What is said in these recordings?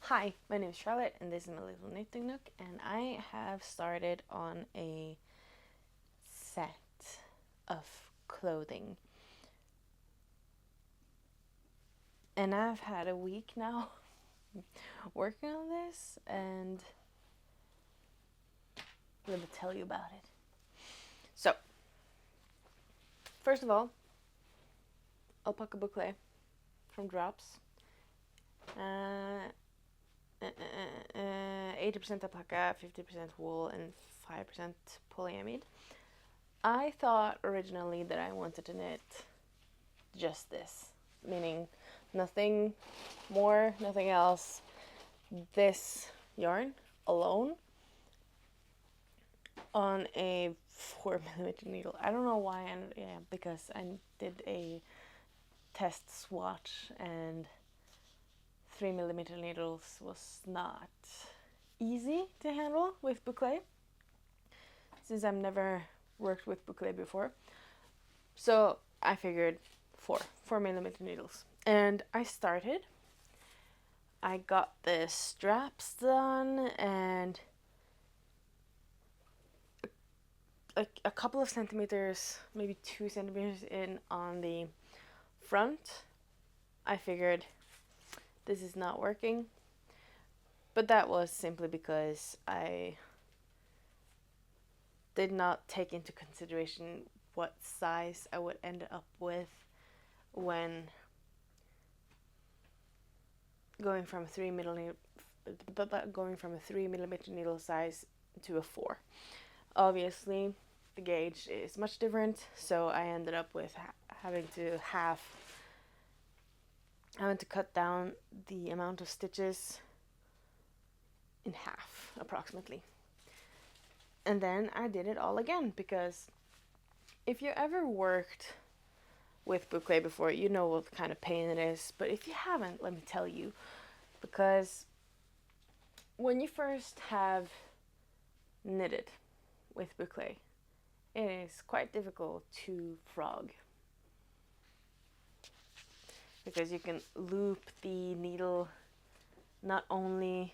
Hi, my name is Charlotte, and this is my little knitting nook, and I have started on a set of clothing. And I've had a week now working on this, and let me tell you about it. So, first of all, alpaca boucle from Drops. 80% alpaca, 50% wool, and 5% polyamide. I thought originally that I wanted to knit just this, meaning nothing more, nothing else. This yarn alone on a 4mm needle. I don't know why, because I did a test swatch and 3mm needles was not easy to handle with boucle, since I've never worked with boucle before. So I figured 4mm needles, and I started. I got the straps done and a couple of centimeters, maybe 2 centimeters in on the front. I figured this is not working, but that was simply because I did not take into consideration what size I would end up with when going from a 3mm needle size to a 4. Obviously, the gauge is much different, so I ended up with having to cut down the amount of stitches in half, approximately. And then I did it all again, because if you ever worked with boucle before, you know what kind of pain it is. But if you haven't, let me tell you, because when you first have knitted with boucle, it is quite difficult to frog, because you can loop the needle not only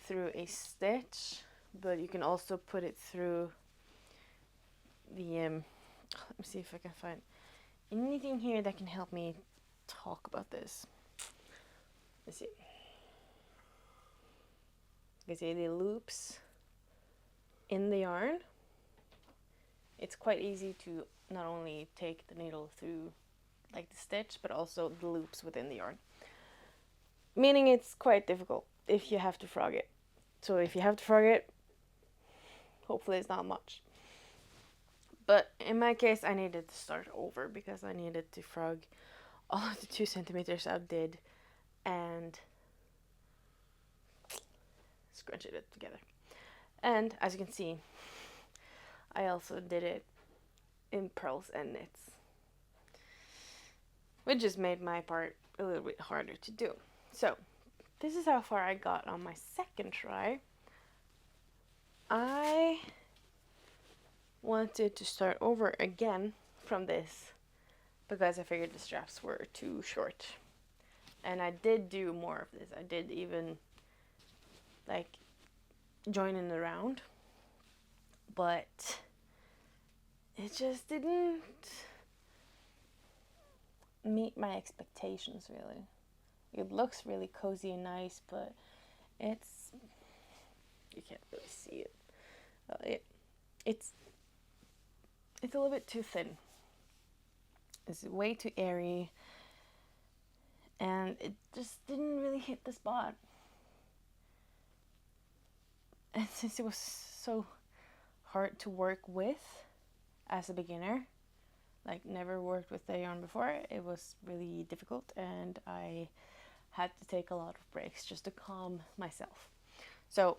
through a stitch, but you can also put it through the let me see if I can find anything here that can help me talk about this. Let's see. You can see the loops in the yarn. It's quite easy to not only take the needle through like the stitch, but also the loops within the yarn, meaning it's quite difficult if you have to frog it. So if you have to frog it, hopefully it's not much. But in my case, I needed to start over, because I needed to frog all of the 2 centimeters I did and scrunch it together. And as you can see, I also did it in purls and knits, which just made my part a little bit harder to do. So this is how far I got on my second try. I wanted to start over again from this, because I figured the straps were too short. And I did do more of this. I did even like join in around, but it just didn't meet my expectations, really. It looks really cozy and nice, but it's, you can't really see it. It's a little bit too thin. It's way too airy, and it just didn't really hit the spot. And since it was so hard to work with as a beginner, like never worked with the yarn before, it was really difficult, and I had to take a lot of breaks just to calm myself. So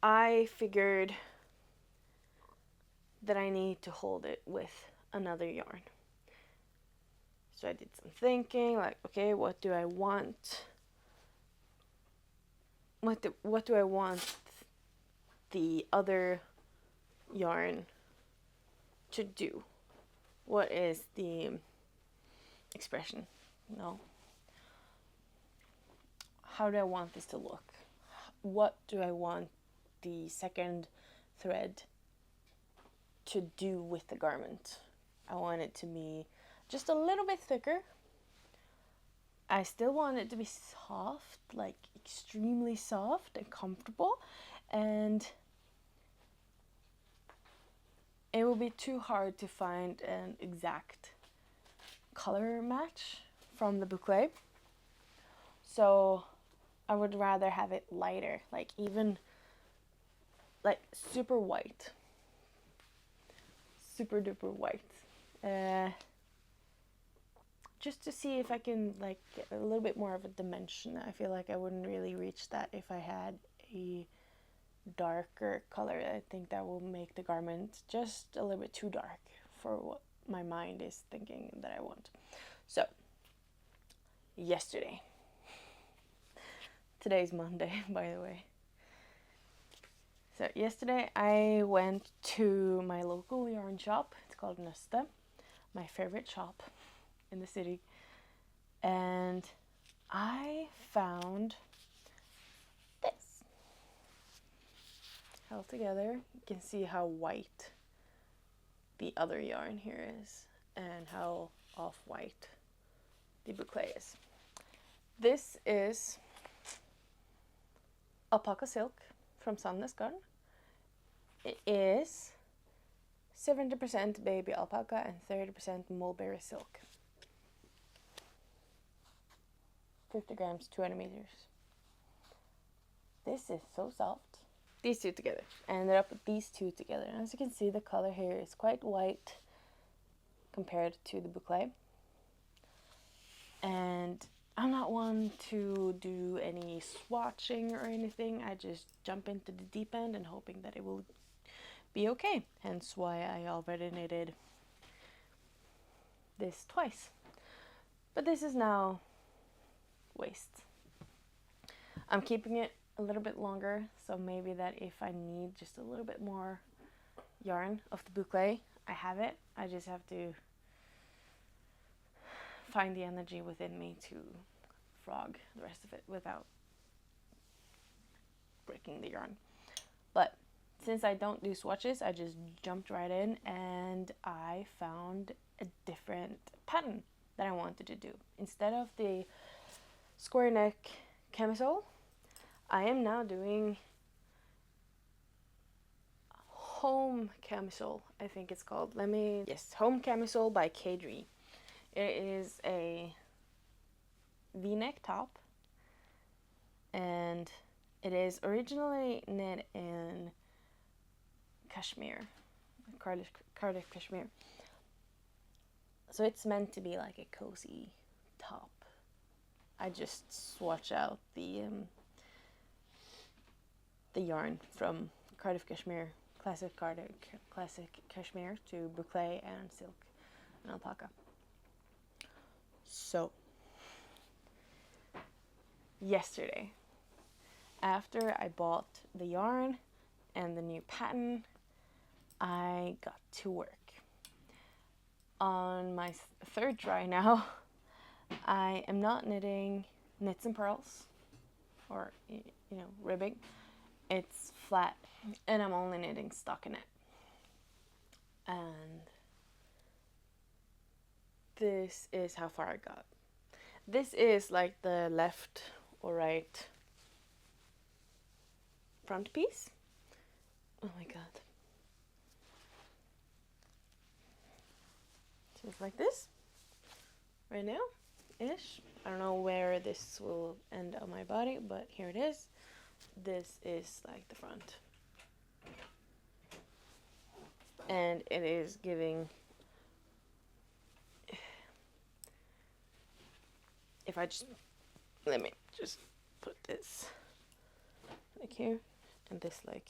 I figured that I need to hold it with another yarn. So I did some thinking, like, okay, what do I want? What do I want the other yarn to do? What is the expression? No. how do I want this to look? What do I want the second thread to do with the garment? I want it to be just a little bit thicker. I still want it to be soft, like extremely soft and comfortable, and it will be too hard to find an exact color match from the boucle. So I would rather have it lighter, like even like super white, super duper white, just to see if I can like get a little bit more of a dimension. I feel like I wouldn't really reach that if I had a darker color. I think that will make the garment just a little bit too dark for what my mind is thinking that I want. So yesterday, today's Monday, by the way. So yesterday I went to my local yarn shop. It's called Nøste, my favorite shop in the city. And I found this. Held together. You can see how white the other yarn here is and how off-white the boucle is. This is alpaca silk from Sandnes Garn. It is 70% baby alpaca and 30% mulberry silk. 50 grams, 200 meters. This is so soft. These two together. I ended up with these two together. And as you can see, the color here is quite white compared to the boucle. And I'm not one to do any swatching or anything. I just jump into the deep end and hoping that it will be okay. Hence why I already knitted this twice. But this is now waist. I'm keeping it a little bit longer, so maybe that if I need just a little bit more yarn of the boucle, I have it. I just have to find the energy within me to frog the rest of it without breaking the yarn. But since I don't do swatches, I just jumped right in and I found a different pattern that I wanted to do. Instead of the square neck camisole, I am now doing home camisole, I think it's called. Home camisole by Kadri. It is a V-neck top, and it is originally knit in cashmere, Cardiff cashmere. So it's meant to be like a cozy top. I just swatch out the yarn from Cardiff cashmere, classic cashmere to boucle and silk and alpaca. So yesterday, after I bought the yarn and the new pattern, I got to work. On my third try now, I am not knitting knits and purls or ribbing. It's flat and I'm only knitting stockinette. And this is how far I got. This is like the left or right front piece. Oh my god. So it's like this right now ish. I don't know where this will end on my body, but here it is. This is like the front. And it is giving, if I just, let me just put this like here and this like,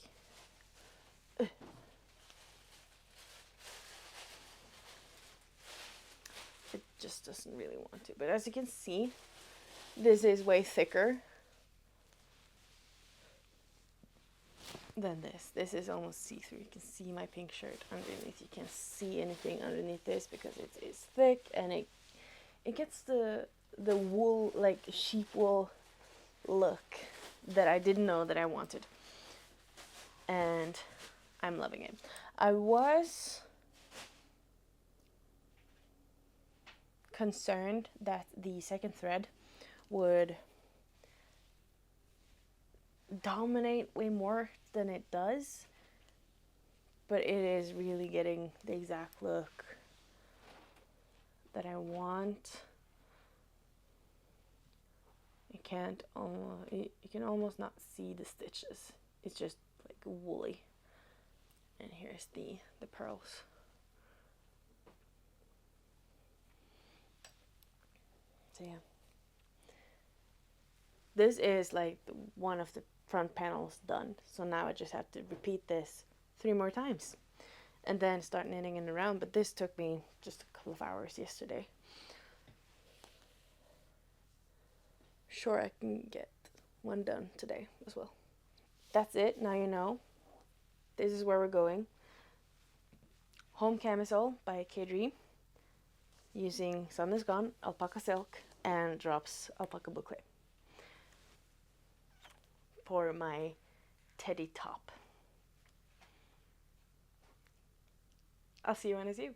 it just doesn't really want to. But as you can see, this is way thicker than this. This is almost see-through. You can see my pink shirt underneath. You can't see anything underneath this because it is thick, and it gets the wool, like sheep wool, look that I didn't know that I wanted. And I'm loving it. I was concerned that the second thread would dominate way more than it does, but it is really getting the exact look that I want. You can almost not see the stitches. It's just like woolly. And here's the pearls. So yeah, this is like one of the front panels done. So now I just have to repeat this 3 more times and then start knitting it around. But this took me just a couple of hours yesterday. Sure, I can get one done today as well. That's it. Now you know. This is where we're going. Home Camisole by K-Dream, using Sun Is Gone, alpaca silk, and Drops alpaca boucle for my teddy top. I'll see you when I see you.